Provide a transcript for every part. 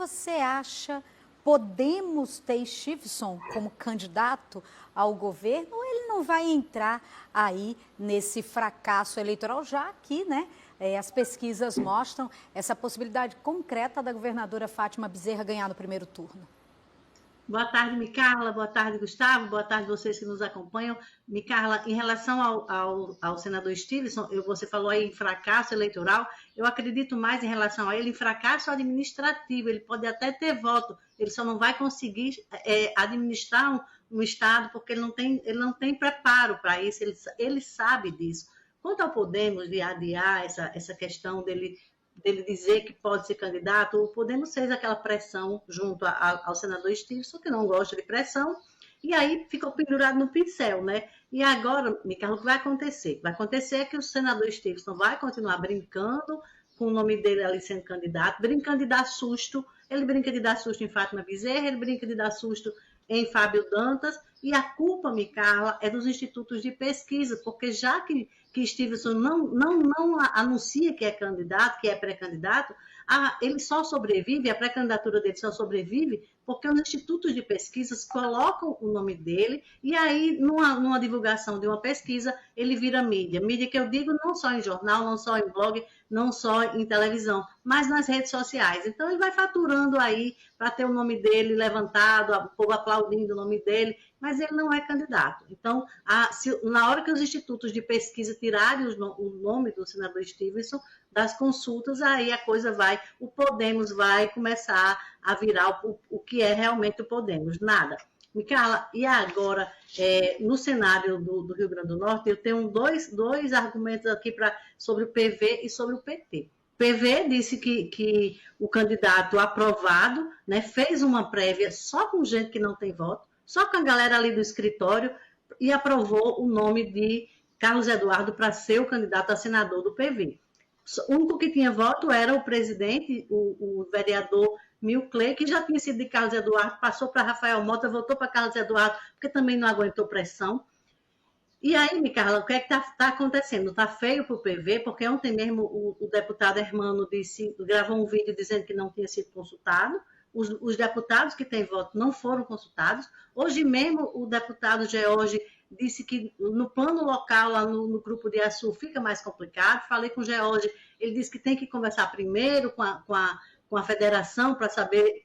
você acha, podemos ter Stevenson como candidato ao governo ou ele não vai entrar aí nesse fracasso eleitoral, já que, né, as pesquisas mostram essa possibilidade concreta da governadora Fátima Bezerra ganhar no primeiro turno? Boa tarde, Micarla. Boa tarde, Gustavo. Boa tarde, vocês que nos acompanham. Micarla, em relação ao senador Stevenson, você falou aí em fracasso eleitoral. Eu acredito mais em relação a ele em fracasso administrativo. Ele pode até ter voto, ele só não vai conseguir administrar um Estado porque ele não tem preparo para isso, ele sabe disso. Quanto ao Podemos de adiar essa questão dele dizer que pode ser candidato, o Podemos fez aquela pressão junto ao senador Stevenson, que não gosta de pressão, e aí ficou pendurado no pincel, né? E agora, Micarla, o que vai acontecer? Vai acontecer que o senador Stevenson vai continuar brincando com o nome dele ali sendo candidato, brincando de dar susto, ele brinca de dar susto em Fátima Bezerra, ele brinca de dar susto em Fábio Dantas, e a culpa, Micarla, é dos institutos de pesquisa, porque já que Stevenson não anuncia que é candidato, que é pré-candidato, ele só sobrevive, a pré-candidatura dele só sobrevive porque os institutos de pesquisas colocam o nome dele e aí, numa divulgação de uma pesquisa, ele vira mídia. Mídia que eu digo não só em jornal, não só em blog, não só em televisão, mas nas redes sociais. Então, ele vai faturando aí para ter o nome dele levantado, o povo aplaudindo o nome dele, mas ele não é candidato. Então, na hora que os institutos de pesquisa tirarem o nome do senador Stevenson das consultas, aí a coisa o Podemos vai começar a virar o que é realmente o Podemos. Nada. Micarla, e agora, no cenário do Rio Grande do Norte, eu tenho dois argumentos aqui sobre o PV e sobre o PT. O PV disse que o candidato aprovado, né, fez uma prévia só com gente que não tem voto, só com a galera ali do escritório, e aprovou o nome de Carlos Eduardo para ser o candidato a senador do PV. O único que tinha voto era o presidente, o vereador Milclay, que já tinha sido de Carlos Eduardo, passou para Rafael Mota, voltou para Carlos Eduardo, porque também não aguentou pressão. E aí, Micarla, o que é que está acontecendo? Está feio para o PV, porque ontem mesmo o deputado Hermano gravou um vídeo dizendo que não tinha sido consultado. Os deputados que têm voto não foram consultados. Hoje mesmo, o deputado George disse que no plano local, lá no grupo de Açu, fica mais complicado. Falei com o George, ele disse que tem que conversar primeiro com a federação para saber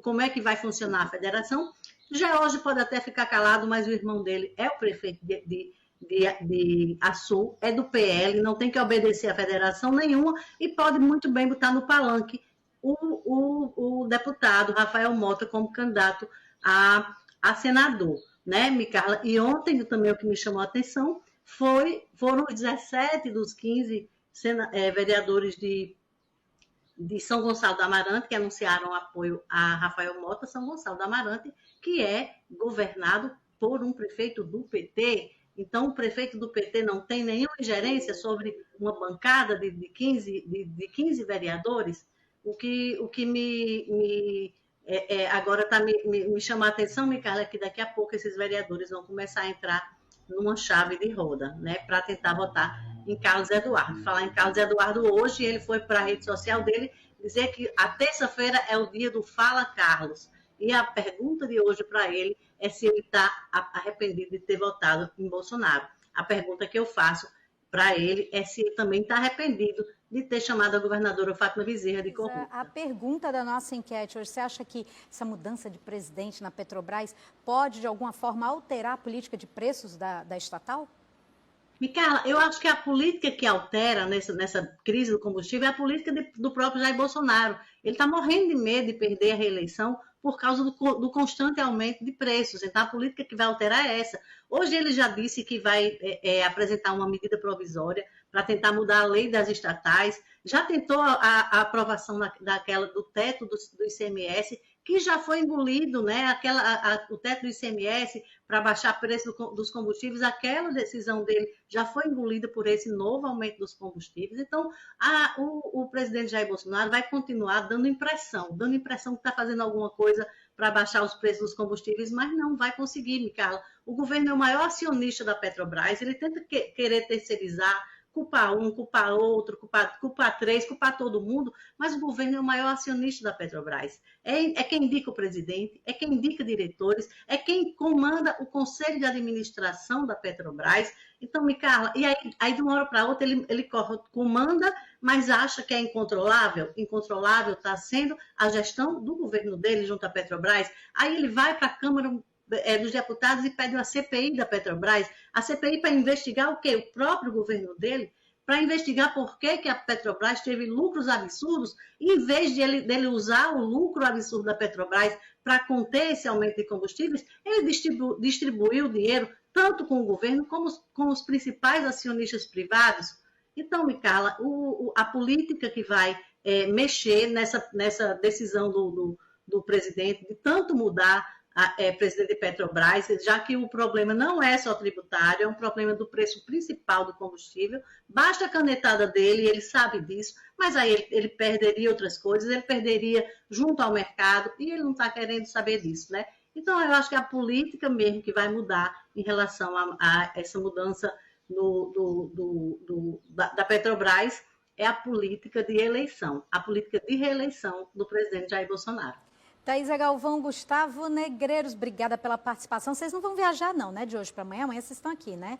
como é que vai funcionar a federação. O George pode até ficar calado, mas o irmão dele é o prefeito de Açu, é do PL, não tem que obedecer a federação nenhuma e pode muito bem botar no palanque o deputado Rafael Mota como candidato a senador, né, Micarla? E ontem também o que me chamou a atenção foram os 17 dos 15 vereadores de São Gonçalo do Amarante que anunciaram apoio a Rafael Mota. São Gonçalo do Amarante, que é governado por um prefeito do PT. Então, o prefeito do PT não tem nenhuma ingerência sobre uma bancada de 15 vereadores. O que agora me chama a atenção, Micarla, é que daqui a pouco esses vereadores vão começar a entrar numa chave de roda, né, para tentar votar em Carlos Eduardo. Falar em Carlos Eduardo hoje, ele foi para a rede social dele dizer que a terça-feira é o dia do Fala Carlos. E a pergunta de hoje para ele é se ele está arrependido de ter votado em Bolsonaro. A pergunta que eu faço para ele é se ele também está arrependido de ter chamado a governadora Fátima Bezerra de corrupta. A pergunta da nossa enquete hoje, você acha que essa mudança de presidente na Petrobras pode, de alguma forma, alterar a política de preços da estatal? Micarla, eu acho que a política que altera nessa crise do combustível é a política do próprio Jair Bolsonaro. Ele está morrendo de medo de perder a reeleição por causa do constante aumento de preços. Então, a política que vai alterar é essa. Hoje ele já disse que vai apresentar uma medida provisória para tentar mudar a lei das estatais. Já tentou a aprovação do teto do ICMS, que já foi engolido, né? O teto do ICMS para baixar o preço dos combustíveis, aquela decisão dele já foi engolida por esse novo aumento dos combustíveis. Então, o presidente Jair Bolsonaro vai continuar dando impressão que está fazendo alguma coisa para baixar os preços dos combustíveis, mas não vai conseguir, Micarla. O governo é o maior acionista da Petrobras, ele tenta querer terceirizar, culpar um, culpar outro, culpar três, culpar todo mundo, mas o governo é o maior acionista da Petrobras. É quem indica o presidente, é quem indica diretores, é quem comanda o conselho de administração da Petrobras. Então, Micarla, e aí de uma hora para outra ele comanda, mas acha que é incontrolável. Incontrolável está sendo a gestão do governo dele junto à Petrobras. Aí ele vai para a Câmara dos Deputados e pede a CPI da Petrobras, a CPI para investigar o quê? O próprio governo dele, para investigar por que a Petrobras teve lucros absurdos, e em vez dele usar o lucro absurdo da Petrobras para conter esse aumento de combustíveis, ele distribuiu o dinheiro tanto com o governo como com os principais acionistas privados. Então, Micarla, a política que vai mexer nessa decisão do presidente de tanto mudar presidente de Petrobras, já que o problema não é só tributário, é um problema do preço principal do combustível. Basta a canetada dele, ele sabe disso, mas aí ele perderia outras coisas, ele perderia junto ao mercado, e ele não está querendo saber disso, né? Então, eu acho que é a política mesmo que vai mudar em relação a essa mudança da Petrobras, é a política de eleição, a política de reeleição do presidente Jair Bolsonaro. Thaisa Galvão, Gustavo Negreiros, obrigada pela participação. Vocês não vão viajar não, né, de hoje para amanhã? Amanhã vocês estão aqui, né?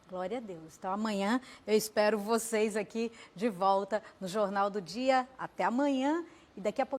Glória a Deus. Então amanhã eu espero vocês aqui de volta no Jornal do Dia. Até amanhã e daqui a pouco